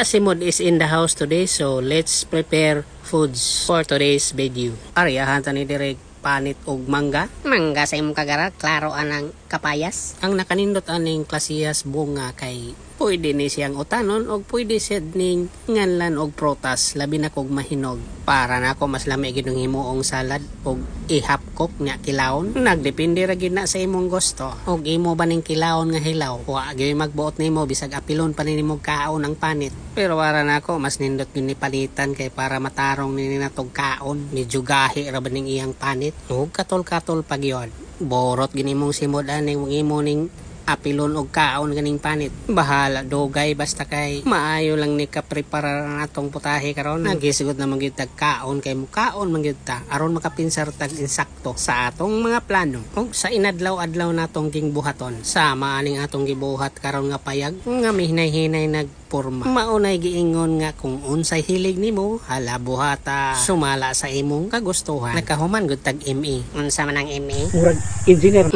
Kasimod is in the house today, so let's prepare foods for today's video. Ariyahan ta ni direk panit og mangga. Mangga sa imong kagara, klaro anang kapayas. Ang nakanindot aning klasiyas bunga kay pwede ni siyang utanon o pwede siya ning nganlan og protas labi na kog mahinog. Para na ako mas lami gid himuong salad og ihapkok nya kilawon. Nagdepende ra gid na sa imong gusto. Og imo ba ning kilawon nga hilaw? Wa gyud magbuot nimo bisag apilon pa nimo kaon ang panit. Pero para na ako mas nindot gyud ni palitan kay para matarong nini natog kaon. Medyo gahi ra ba ning iyang panit. Og katol-katol pa gyud. Borot gini mong simod aning imo ning apilon og kaon ganing panit. Bahala dogay basta kay maayo lang ni ka-prepare natong putahe karon. Nagisugod na magyud tag kaon kay mukaon magyud ta aron makapinsar tag insakto sa atong mga plano. Og sa inadlaw-adlaw natong gingbuhaton sama aning atong gibuhat karon nga payag nga mihinay-hinay nagporma. Maunay giingon nga kung unsay hilig nimo hala buhata sumala sa imong kagustuhan. Nakahuman gud tag ME. Unsa man ang ME? Murag engineer.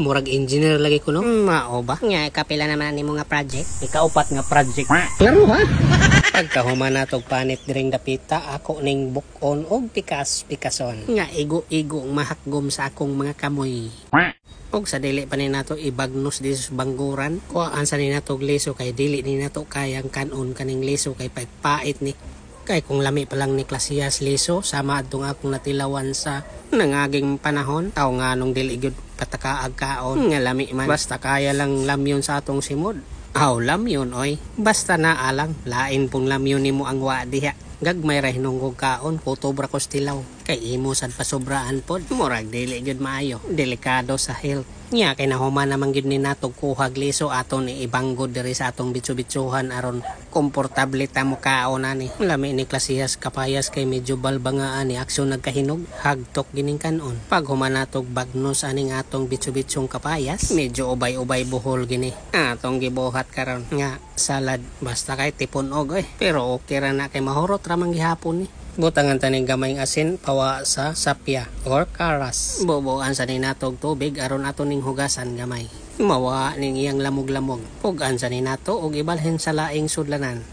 Murag engineer lagi ko no. Mao ba? Nga kapila naman nimo nga project. Ikaupat nga project. Klaro ha? Pagkahuman natog panit diring dapita ako ning bukon og pikason. Nga igo-igo mahakgom sa akong mga kamoy. Og sa dili pa ni nato ibagnos di sa bangguran. Kuhaan sa ni nato leso kay dili ni nato kayang kanon kaning leso kay pait ni. Kay kung lami pa lang ni klasiyas leso sama adtong akong natilawan sa nangaging panahon. Taw nga nung dili gyud patakaag kaon nga lami man. Basta kaya lang lamyon sa atong simod. Aw lamyon oy. Basta naa lang lain pong lamyon nimo ang wa diha. Gagmay ra hinungog kaon kutobra ko stilaw. Kay imo sad pasobraan pod. Murag dili gyud maayo. Delikado sa health. Nya kay nahuman naman gyud ni natog kuhag leso aton ni ibanggod diri sa atong bitso-bitsuhan aron komportable ta mo kaon ani. Lami ni klasiyas kapayas kay medyo balbangaan ni aksyon nagkahinog hagtok gining kanon. Pag human natog bagnos aning atong bitso-bitsong kapayas medyo ubay-ubay buhol gini. Atong gibuhat karon nga salad basta kay tipon og pero okay ra na kay mahurot ra man gihapon ni. Butangan taning gamayng asin pawa sa sapya or karas. Bubuan sa ni natog tubig aron ato ning hugasan gamay. Mawa ning iyang lamog-lamog. Pugan sa ni nato og ibalhin sa laing sudlanan.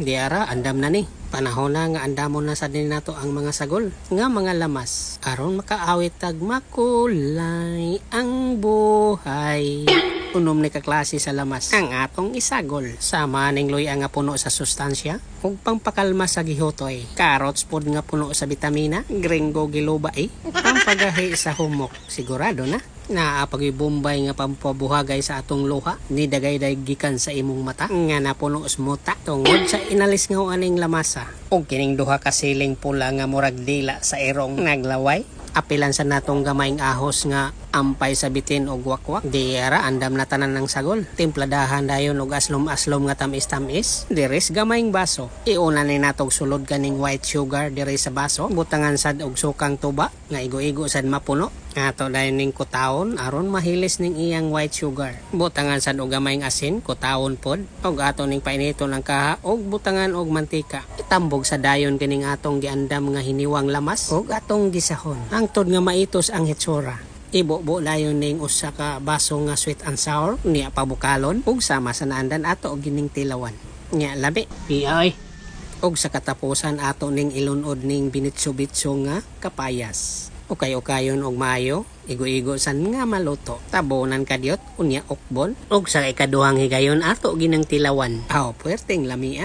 Diara andam na ni. Panahon na nga andamon na sa din nato ang mga sagol nga mga lamas aron makaawit tag makulay ang buhay. Unom ni kaklase sa lamas ang atong isagol sama ning luya nga puno sa sustansya ug pangpakalma sa gihotoy. Carrots pod nga puno sa bitamina, gringo giluba ang pagahi sa humok. Sigurado na naapag bombay nga pampabuhagay sa atong luha ni dagay-day gikan sa imong mata nga napuno muta tungod sa inalis nga aning lamasa ug kining duha ka siling pula nga murag dila sa irong naglaway. Apilan sa natong gamayng ahos nga ampay sa bitin og wakwak. Diara andam na tanan ng sagol. Timpladahan dayon og aslom-aslom nga tamis-tamis. Diris gamayng baso. Iuna ni natog sulod kaning white sugar diri sa baso. Butangan sad og sukang tuba nga igo-igo sad mapuno. Ato dayon ning kutawon aron mahilis ning iyang white sugar. Butangan sad og gamayng asin, kutawon pod. Og ato ning painiton ang kaha og butangan og mantika. Itambog sa dayon kining atong giandam nga hiniwang lamas og atong gisahon. Angtod nga maitos ang hitsura. Ibo-bo dayon ning usa ka baso nga sweet and sour niya pabukalon ug sama sa naandan ato og gining tilawan. Nya labi. Piay. Og sa katapusan ato ning ilunod ning binitso-bitso nga kapayas. Ukay-ukayon og mayo, igo-igo san nga maluto. Tabonan kadyot unya ukbon og sa ikaduhang higayon ato ginang tilawan. Aw, puwerteng lami